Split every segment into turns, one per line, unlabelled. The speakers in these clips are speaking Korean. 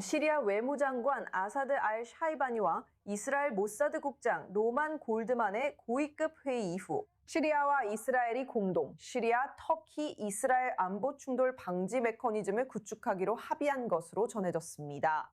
시리아 외무장관 아사드 알 샤이바니와 이스라엘 모사드 국장 로만 골드만의 고위급 회의 이후 시리아와 이스라엘이 공동 시리아, 터키, 이스라엘 안보 충돌 방지 메커니즘을 구축하기로 합의한 것으로 전해졌습니다.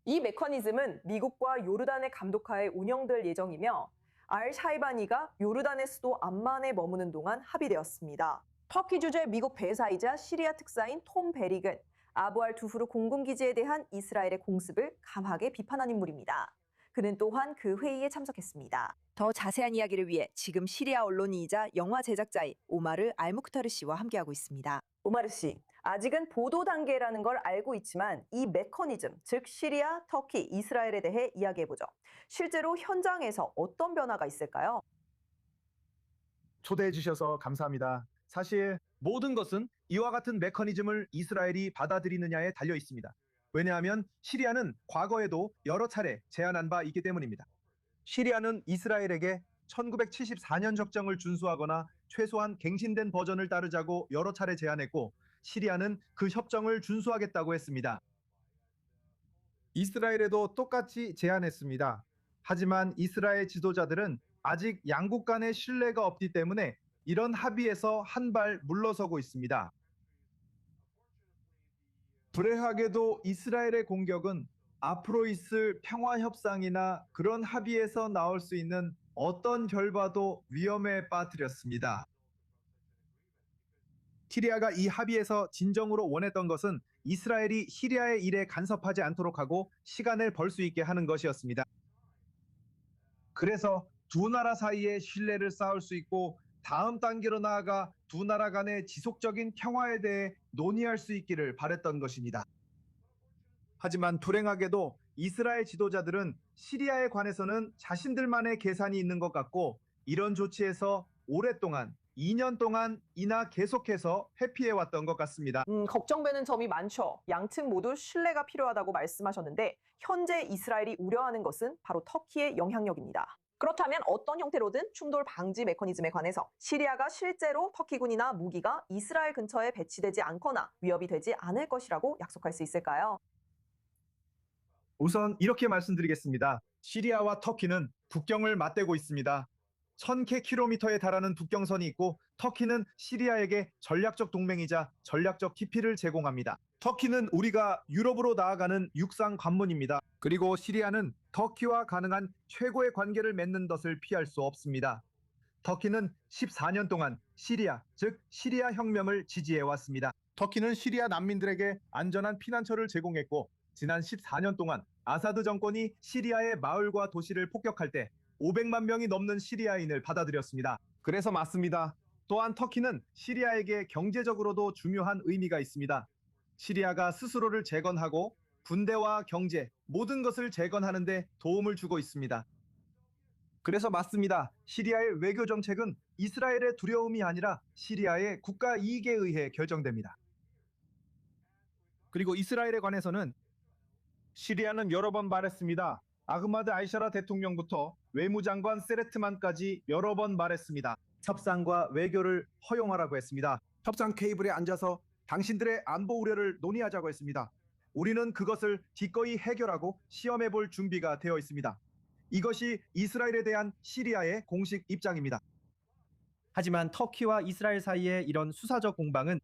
이 메커니즘은 미국과 요르단의 감독하에 운영될 예정이며 알 샤이바니가 요르단의 수도 암만에 머무는 동안 합의되었습니다. 터키 주재 미국 배사이자 시리아 특사인 톰 베릭은 아부 알 두후르 공군기지에 대한 이스라엘의 공습을 강하게 비판한 인물입니다. 그는 또한 그 회의에 참석했습니다. 더 자세한 이야기를 위해 지금 시리아 언론인이자 영화 제작자인 오마르 알무크타르 씨와 함께하고 있습니다. 오마르 씨, 아직은 보도 단계라는 걸 알고 있지만 이 메커니즘, 즉 시리아, 터키, 이스라엘에 대해 이야기해보죠. 실제로 현장에서 어떤 변화가 있을까요?
초대해 주셔서 감사합니다. 사실 모든 것은 이와 같은 메커니즘을 이스라엘이 받아들이느냐에 달려 있습니다. 왜냐하면 시리아는 과거에도 여러 차례 제안한 바 있기 때문입니다. 시리아는 이스라엘에게 1974년 적정을 준수하거나 최소한 갱신된 버전을 따르자고 여러 차례 제안했고, 시리아는 그 협정을 준수하겠다고 했습니다. 이스라엘에도 똑같이 제안했습니다. 하지만 이스라엘 지도자들은 아직 양국 간의 신뢰가 없기 때문에 이런 합의에서 한 발 물러서고 있습니다. 불행하게도 이스라엘의 공격은 앞으로 있을 평화 협상이나 그런 합의에서 나올 수 있는 어떤 결과도 위험에 빠뜨렸습니다. 시리아가 이 합의에서 진정으로 원했던 것은 이스라엘이 시리아의 일에 간섭하지 않도록 하고 시간을 벌 수 있게 하는 것이었습니다. 그래서 두 나라 사이에 신뢰를 쌓을 수 있고 다음 단계로 나아가 두 나라 간의 지속적인 평화에 대해 논의할 수 있기를 바랬던 것입니다. 하지만 불행하게도 이스라엘 지도자들은 시리아에 관해서는 자신들만의 계산이 있는 것 같고, 이런 조치에서 오랫동안 2년 동안이나 계속해서 회피해왔던 것 같습니다.
걱정되는 점이 많죠. 양측 모두 신뢰가 필요하다고 말씀하셨는데 현재 이스라엘이 우려하는 것은 바로 터키의 영향력입니다. 그렇다면 어떤 형태로든 충돌 방지 메커니즘에 관해서 시리아가 실제로 터키군이나 무기가 이스라엘 근처에 배치되지 않거나 위협이 되지 않을 것이라고 약속할 수 있을까요?
우선 이렇게 말씀드리겠습니다. 시리아와 터키는 국경을 맞대고 있습니다. 1000km에 달하는 국경선이 있고, 터키는 시리아에게 전략적 동맹이자 전략적 기피를 제공합니다. 터키는 우리가 유럽으로 나아가는 육상 관문입니다. 그리고 시리아는 터키와 가능한 최고의 관계를 맺는 것을 피할 수 없습니다. 터키는 14년 동안 시리아, 즉 시리아 혁명을 지지해 왔습니다. 터키는 시리아 난민들에게 안전한 피난처를 제공했고, 지난 14년 동안 아사드 정권이 시리아의 마을과 도시를 폭격할 때 500만 명이 넘는 시리아인을 받아들였습니다. 그래서 맞습니다. 또한 터키는 시리아에게 경제적으로도 중요한 의미가 있습니다. 시리아가 스스로를 재건하고 군대와 경제, 모든 것을 재건하는 데 도움을 주고 있습니다. 그래서 맞습니다. 시리아의 외교 정책은 이스라엘의 두려움이 아니라 시리아의 국가 이익에 의해 결정됩니다. 그리고 이스라엘에 관해서는 시리아는 여러 번 말했습니다. 아흐마드 알샤라 대통령부터 외무장관 세레트만까지 여러 번 말했습니다. 협상과 외교를 허용하라고 했습니다. 협상 테이블에 앉아서 당신들의 안보 우려를 논의하자고 했습니다. 우리는 그것을 기꺼이 해결하고 시험해 볼 준비가 되어 있습니다. 이것이 이스라엘에 대한 시리아의 공식 입장입니다.
하지만 터키와 이스라엘 사이의 이런 수사적 공방은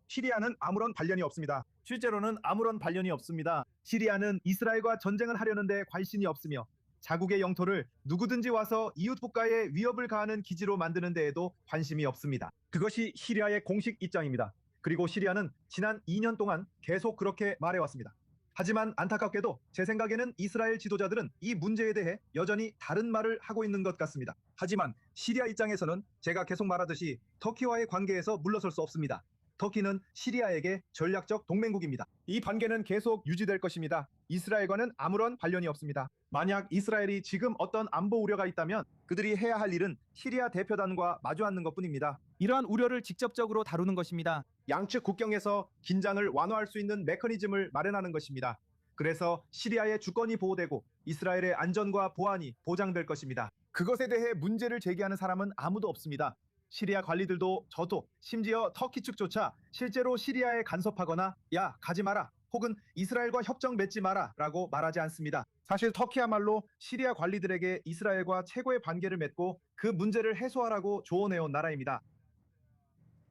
시리아는 아무런 관련이 없습니다. 실제로는 아무런 관련이 없습니다. 시리아는 이스라엘과 전쟁을 하려는데 관심이 없으며 자국의 영토를 누구든지 와서 이웃 국가에 위협을 가하는 기지로 만드는 데에도 관심이 없습니다. 그것이 시리아의 공식 입장입니다. 그리고 시리아는 지난 2년 동안 계속 그렇게 말해왔습니다. 하지만 안타깝게도 제 생각에는 이스라엘 지도자들은 이 문제에 대해 여전히 다른 말을 하고 있는 것 같습니다. 하지만 시리아 입장에서는 제가 계속 말하듯이 터키와의 관계에서 물러설 수 없습니다. 터키는 시리아에게 전략적 동맹국입니다. 이 관계는 계속 유지될 것입니다. 이스라엘과는 아무런 관련이 없습니다. 만약 이스라엘이 지금 어떤 안보 우려가 있다면 그들이 해야 할 일은 시리아 대표단과 마주 앉는 것뿐입니다.
이러한 우려를 직접적으로 다루는 것입니다.
양측 국경에서 긴장을 완화할 수 있는 메커니즘을 마련하는 것입니다. 그래서 시리아의 주권이 보호되고 이스라엘의 안전과 보안이 보장될 것입니다. 그것에 대해 문제를 제기하는 사람은 아무도 없습니다. 시리아 관리들도 저도 심지어 터키 측조차 실제로 시리아에 간섭하거나 야 가지 마라 혹은 이스라엘과 협정 맺지 마라라고 말하지 않습니다. 사실 터키야말로 시리아 관리들에게 이스라엘과 최고의 관계를 맺고 그 문제를 해소하라고 조언해온 나라입니다.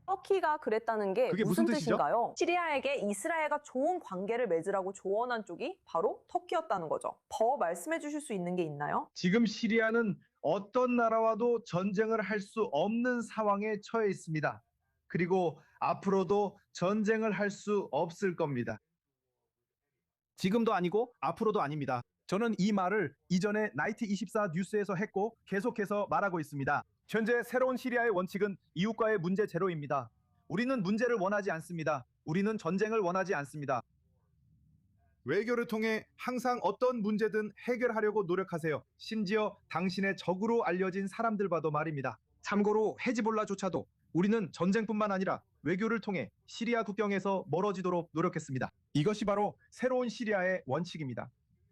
터키가 그랬다는 게
그게
무슨
무슨 뜻이죠?
뜻인가요? 시리아에게 이스라엘과 좋은 관계를 맺으라고 조언한 쪽이 바로 터키였다는 거죠. 더 말씀해 주실 수 있는 게 있나요?
지금 시리아는 어떤 나라와도 전쟁을 할 수 없는 상황에 처해 있습니다. 그리고 앞으로도 전쟁을 할 수 없을 겁니다. 지금도 아니고 앞으로도 아닙니다. 저는 이 말을 이전에 나이트24 뉴스에서 했고 계속해서 말하고 있습니다. 현재 새로운 시리아의 원칙은 이웃과의 문제 제로입니다. 우리는 문제를 원하지 않습니다. 우리는 전쟁을 원하지 않습니다. 외교를 통해 항상 어떤 문제든 해결하려고 노력하세요. 심지어 당신의 적으로 알려진 사람들과도 말입니다. 참고로 헤즈볼라조차도 우리는 전쟁뿐만 아니라 외교를 통해 시리아 국경에서 멀어지도록 노력했습니다. 이것이 바로 새로운 시리아의 원칙입니다.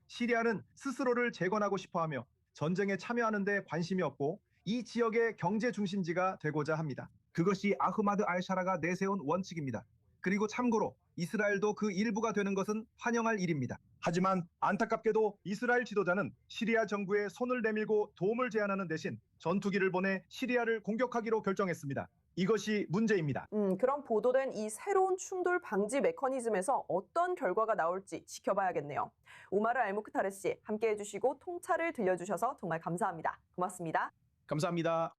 시리아는 스스로를 재건하고 싶어하며 전쟁에 참여하는 데 관심이 없고 이 지역의 경제 중심지가 되고자 합니다. 그것이 아흐마드 알샤라가 내세운 원칙입니다. 그리고 참고로 이스라엘도 그 일부가 되는 것은 환영할 일입니다. 하지만 안타깝게도 이스라엘 지도자는 시리아 정부에 손을 내밀고 도움을 제안하는 대신 전투기를 보내 시리아를 공격하기로 결정했습니다. 이것이 문제입니다.
그럼 보도된 이 새로운 충돌 방지 메커니즘에서 어떤 결과가 나올지 지켜봐야겠네요. 우마르 알무크타르 씨 함께 해주시고 통찰을 들려주셔서 정말 감사합니다. 고맙습니다.
감사합니다.